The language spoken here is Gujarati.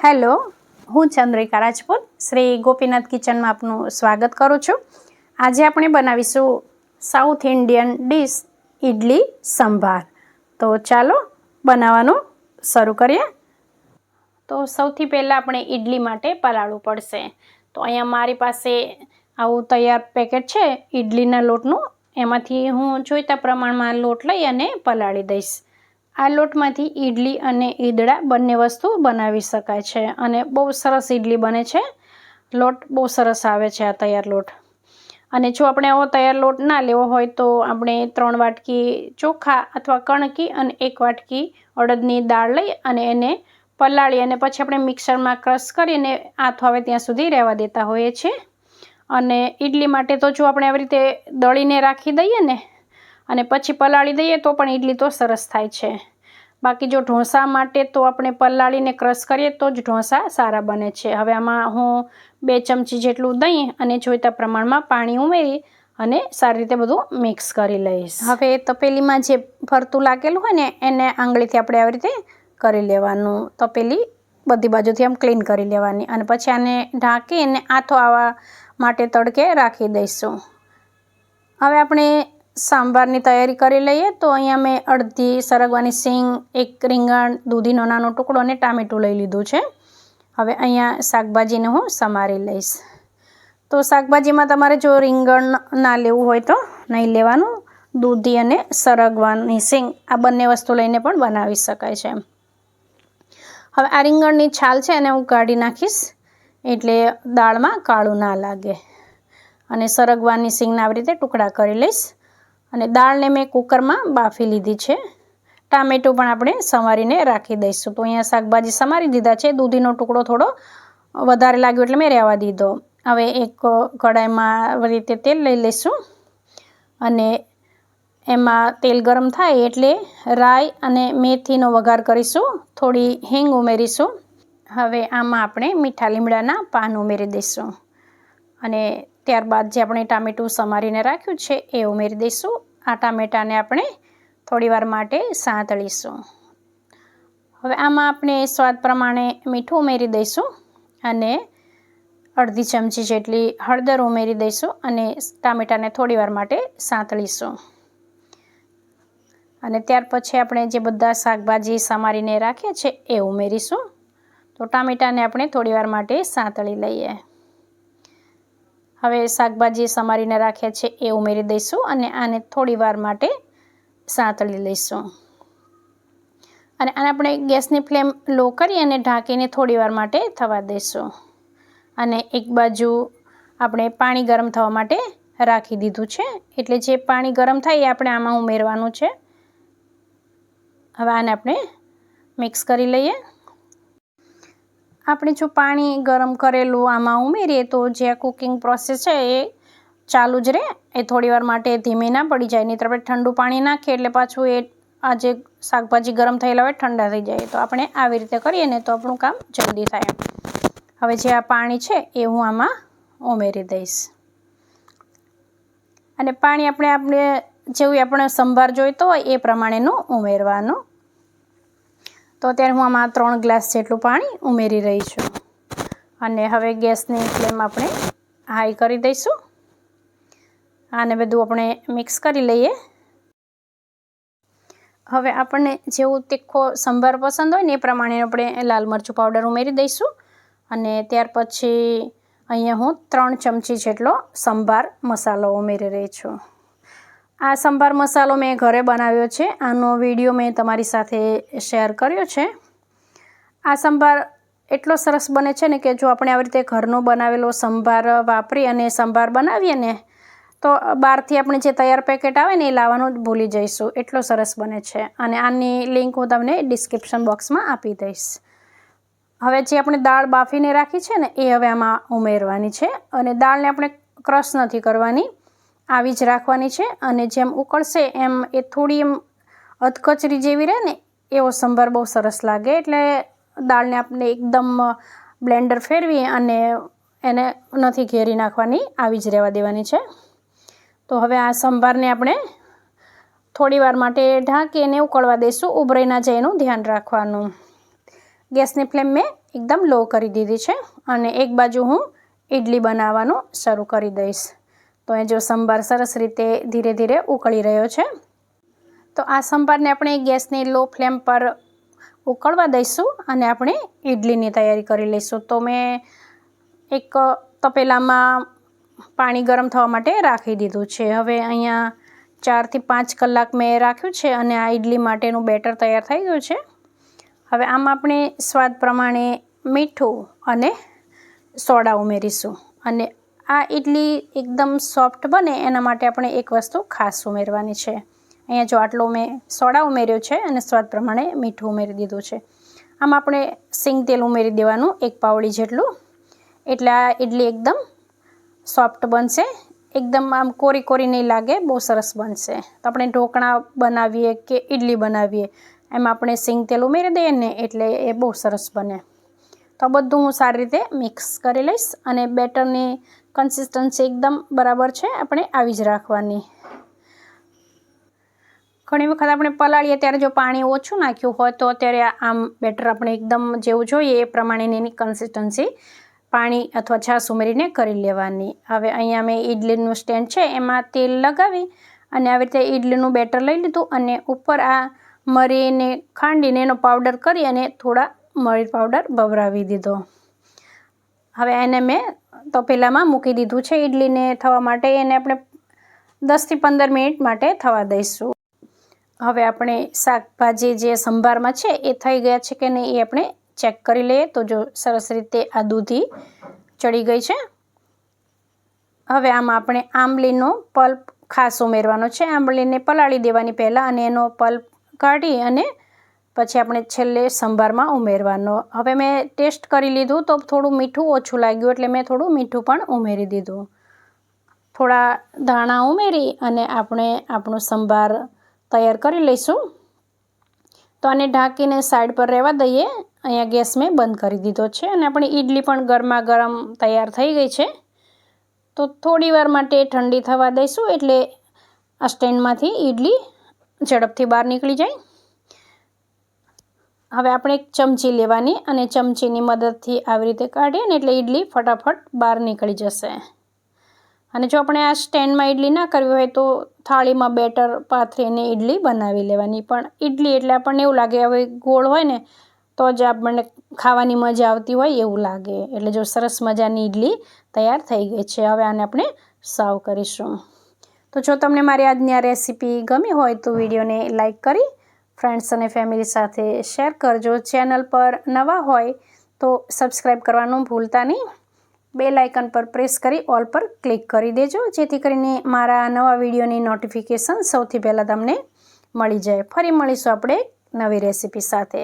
હેલો, હું ચંદ્રિકા રાજપૂત શ્રી ગોપીનાથ કિચનમાં આપનું સ્વાગત કરું છું. આજે આપણે બનાવીશું south Indian dish idli sambar. તો ચાલો બનાવવાનું શરૂ કરીએ. તો સૌથી પહેલાં આપણે ઇડલી માટે પલાળવું પડશે. તો અહીંયા મારી પાસે આવું તૈયાર પેકેટ છે ઇડલીના લોટનું. એમાંથી હું જોઈતા પ્રમાણમાં લોટ લઈ અને પલાળી દઈશ. આ લોટમાંથી ઇડલી અને ઈદડા બંને વસ્તુ બનાવી શકાય છે અને બહુ સરસ ઇડલી બને છે. લોટ બહુ સરસ આવે છે આ તૈયાર લોટ. અને જો આપણે આવો તૈયાર લોટ ના લેવો હોય તો આપણે 3 વાટકી ચોખા અથવા કણકી અને 1 વાટકી અડદની દાળ લઈ અને એને પલાળી અને પછી આપણે મિક્સરમાં ક્રશ કરીને આથો આવે ત્યાં સુધી રહેવા દેતા હોઈએ છીએ. અને ઇડલી માટે તો જો આપણે આવી રીતે દળીને રાખી દઈએ ને અને પછી પલાળી દઈએ તો પણ ઇડલી તો સરસ થાય છે. બાકી જો ઢોસા માટે તો આપણે પલાળીને ક્રશ કરીએ તો જ ઢોસા સારા બને છે. હવે આમાં હું 2 ચમચી જેટલું દહીં અને જોઈતા પ્રમાણમાં પાણી ઉમેરી અને સારી રીતે બધું મિક્સ કરી લઈશ. હવે તપેલીમાં જે ફરતું લાગેલું હોય ને એને આંગળીથી આપણે આવી રીતે કરી લેવાનું. તપેલી બધી બાજુથી આમ ક્લીન કરી લેવાની અને પછી આને ઢાંકી અને આથો આવવા માટે તડકે રાખી દઈશું. હવે આપણે સાંભારની તૈયારી કરી લઈએ. તો અહીંયા મેં અડધી સરગવાની સિંગ, 1 રીંગણ, દૂધીનો નાનો ટુકડો અને ટામેટું લઈ લીધું છે. હવે અહીંયા શાકભાજીને હું સમારી લઈશ. તો શાકભાજીમાં તમારે જો રીંગણ ના લેવું હોય તો નહીં લેવાનું. દૂધી અને સરગવાની સિંગ આ બંને વસ્તુ લઈને પણ બનાવી શકાય છે. હવે આ રીંગણની છાલ છે એને હું કાઢી નાખીશ એટલે દાળમાં કાળું ના લાગે. અને સરગવાની સિંગના આવી રીતે ટુકડા કરી લઈશ. અને દાળને મેં કુકરમાં બાફી લીધી છે. ટામેટું પણ આપણે સમારીને રાખી દઈશું. તો અહીંયા શાકભાજી સમારી દીધા છે. દૂધીનો ટુકડો થોડો વધારે લાગ્યો એટલે મેં રહેવા દીધો. હવે એક કઢાઈમાં આવી રીતે તેલ લઈ લઈશું અને એમાં તેલ ગરમ થાય એટલે રાઈ અને મેથીનો વઘાર કરીશું. થોડી હિંગ ઉમેરીશું. હવે આમાં આપણે મીઠા લીમડાના પાન ઉમેરી દઈશું અને ત્યારબાદ જે આપણે ટામેટું સમારીને રાખ્યું છે એ ઉમેરી દઈશું. આ ટામેટાને આપણે થોડીવાર માટે સાંતળીશું. હવે આમાં આપણે સ્વાદ પ્રમાણે મીઠું ઉમેરી દઈશું અને અડધી ચમચી જેટલી હળદર ઉમેરી દઈશું અને ટામેટાને થોડીવાર માટે સાંતળીશું. અને ત્યાર પછી આપણે જે બધા શાકભાજી સમારીને રાખ્યા છે એ ઉમેરીશું. તો ટામેટાને આપણે થોડીવાર માટે સાંતળી લઈએ. હવે શાકભાજી સમારીને રાખ્યા છે એ ઉમેરી દઈશું અને આને થોડીવાર માટે સાંતળી લઈશું. અને આને આપણે ગેસની ફ્લેમ લો કરી અને ઢાંકીને થોડીવાર માટે થવા દઈશું. અને એક બાજુ આપણે પાણી ગરમ થવા માટે રાખી દીધું છે એટલે જે પાણી ગરમ થાય એ આપણે આમાં ઉમેરવાનું છે. હવે આને આપણે મિક્સ કરી લઈએ. આપણે જો પાણી ગરમ કરેલું આમાં ઉમેરીએ તો જે આ કુકિંગ પ્રોસેસ છે એ ચાલુ જ રહે. એ થોડીવાર માટે ધીમી ના પડી જાય. નહીં તો આપણે ઠંડુ પાણી નાખીએ એટલે પાછું એ આ જે શાકભાજી ગરમ થયેલા હોય ઠંડા થઈ જાય. તો આપણે આવી રીતે કરીએ ને તો આપણું કામ જલ્દી થાય. હવે જે આ પાણી છે એ હું આમાં ઉમેરી દઈશ. અને પાણી આપણે જેવું આપણે સંભાર જોઈતો હોય એ પ્રમાણેનું ઉમેરવાનું. તો અત્યારે હું આમાં 3 ગ્લાસ જેટલું પાણી ઉમેરી રહી છું. અને હવે ગેસની ફ્લેમ આપણે હાઈ કરી દઈશું. આને બધું આપણે મિક્સ કરી લઈએ. હવે આપણને જેવું તીખો સંભાર પસંદ હોય ને એ પ્રમાણે આપણે લાલ મરચું પાવડર ઉમેરી દઈશું. અને ત્યાર પછી અહીંયા હું 3 ચમચી જેટલો સંભાર મસાલો ઉમેરી રહી છું. આ સંભાર મસાલો મેં ઘરે બનાવ્યો છે. આનો વિડીયો મેં તમારી સાથે શેર કર્યો છે. આ સંભાર એટલો સરસ બને છે ને કે જો આપણે આવી રીતે ઘરનો બનાવેલો સંભાર વાપરી અને સંભાર બનાવીએ ને તો બહારથી આપણે જે તૈયાર પેકેટ આવે ને એ લાવવાનું જ ભૂલી જઈશું. એટલો સરસ બને છે. અને આની લિંક હું તમને ડિસ્ક્રિપ્શન બોક્સમાં આપી દઈશ. હવે જે આપણે દાળ બાફીને રાખી છે ને એ હવે આમાં ઉમેરવાની છે. અને દાળને આપણે ક્રશ નથી કરવાની, આવી જ રાખવાની છે. અને જેમ ઉકળશે એમ એ થોડી એમ અધકચરી જેવી રહે ને એવો સંભાર બહુ સરસ લાગે. એટલે દાળને આપણે એકદમ બ્લેન્ડર ફેરવી અને એને નથી ઘેરી નાખવાની, આવી જ રહેવા દેવાની છે. તો હવે આ સંભારને આપણે થોડીવાર માટે ઢાંકીને ઉકળવા દઈશું. ઉભરાઈ ના જાય એનું ધ્યાન રાખવાનું. ગેસની ફ્લેમ મેં એકદમ લો કરી દીધી છે અને એક બાજુ હું ઇડલી બનાવવાનું શરૂ કરી દઈશ. તો એ જો સંભાર સરસ રીતે ધીરે ધીરે ઉકળી રહ્યો છે. તો આ સંભારને આપણે ગેસની લો ફ્લેમ પર ઉકળવા દઈશું અને આપણે ઇડલીની તૈયારી કરી લઈશું. તો મેં એક તપેલામાં પાણી ગરમ થવા માટે રાખી દીધું છે. હવે અહીંયા 4 થી 5 કલાક મેં રાખ્યું છે અને આ ઇડલી માટેનું બેટર તૈયાર થઈ ગયું છે. હવે આમાં આપણે સ્વાદ પ્રમાણે મીઠું અને સોડા ઉમેરીશું અને આ ઇડલી એકદમ સોફ્ટ બને એના માટે આપણે એક વસ્તુ ખાસ ઉમેરવાની છે. અહીંયા જો આટલો મેં સોડા ઉમેર્યો છે અને સ્વાદ પ્રમાણે મીઠું ઉમેરી દીધું છે. આમાં આપણે સિંગ તેલ ઉમેરી દેવાનું 1 પાવડી જેટલું, એટલે આ ઇડલી એકદમ સોફ્ટ બનશે. એકદમ આમ કોરી કોરી નહીં લાગે, બહુ સરસ બનશે. તો આપણે ઢોકળા બનાવીએ કે ઇડલી બનાવીએ એમાં આપણે સિંગ તેલ ઉમેરી દઈએ ને એટલે એ બહુ સરસ બને. તો બધું હું સારી રીતે મિક્સ કરી લઈશ અને બેટરની કન્સિસ્ટન્સી એકદમ બરાબર છે, આપણે આવી જ રાખવાની. ઘણી વખત આપણે પલાળીએ ત્યારે જો પાણી ઓછું નાખ્યું હોય તો અત્યારે આમ બેટર આપણે એકદમ જેવું જોઈએ એ પ્રમાણેની એની કન્સિસ્ટન્સી પાણી અથવા છાશ ઉમેરીને કરી લેવાની. હવે અહીંયા મેં ઇડલીનું સ્ટેન્ડ છે એમાં તેલ લગાવી અને આવી રીતે ઇડલીનું બેટર લઈ લીધું અને ઉપર આ મરીને ખાંડીને એનો પાવડર કરી અને થોડા મરી પાવડર ભભરાવી દીધો. હવે એને મેં તપેલામાં મૂકી દીધું છે ઇડલીને થવા માટે. એને આપણે 10 થી 15 મિનિટ માટે થવા દઈશું. હવે આપણે શાકભાજી જે સંભારમાં છે એ થઈ ગયા છે કે નહીં એ આપણે ચેક કરી લઈએ. તો જો સરસ રીતે આ દૂધી ચડી ગઈ છે. હવે આમાં આપણે આંબલીનો પલ્પ ખાસ ઉમેરવાનો છે. આંબલીને પલાળી દેવાની પહેલાં અને એનો પલ્પ કાઢી અને પછી આપણે છેલ્લે સંભારમાં ઉમેરવાનો. હવે મેં ટેસ્ટ કરી લીધું તો થોડું મીઠું ઓછું લાગ્યું એટલે મેં થોડું મીઠું પણ ઉમેરી દીધું. થોડા ધાણા ઉમેરી અને આપણે આપણું સંભાર તૈયાર કરી લઈશું. તો આને ઢાંકીને સાઈડ પર રહેવા દઈએ. અહીંયા ગેસ મેં બંધ કરી દીધો છે અને આપણી ઇડલી પણ ગરમા ગરમ તૈયાર થઈ ગઈ છે. તો થોડી વાર માટે ઠંડી થવા દઈશું એટલે આ સ્ટેન્ડમાંથી ઇડલી ઝડપથી બહાર નીકળી જાય. હવે આપણે એક ચમચી લેવાની અને ચમચીની મદદથી આવી રીતે કાઢીએ ને એટલે ઇડલી ફટાફટ બહાર નીકળી જશે. અને જો આપણે આ સ્ટેન્ડમાં ઇડલી ના કરવી હોય તો થાળીમાં બેટર પાથરીને ઇડલી બનાવી લેવાની. પણ ઇડલી એટલે આપણને એવું લાગે હવે ગોળ હોય ને તો જ આપણને ખાવાની મજા આવતી હોય એવું લાગે. એટલે જો સરસ મજાની ઇડલી તૈયાર થઈ ગઈ છે. હવે આને આપણે સર્વ કરીશું. તો જો તમને મારી આજની આ રેસીપી ગમી હોય તો વિડીયોને લાઈક કરી ફ્રેન્ડ્સ અને ફેમિલી સાથે શેર કરજો. ચેનલ પર નવા હોય તો સબસ્ક્રાઈબ કરવાનું ભૂલતા નહીં. બેલ આઇકન પર પ્રેસ કરી ઓલ પર ક્લિક કરી દેજો જેથી કરીને મારા નવા વિડીયોની નોટિફિકેશન સૌથી પહેલાં તમને મળી જાય. ફરી મળીશું આપણે નવી રેસીપી સાથે.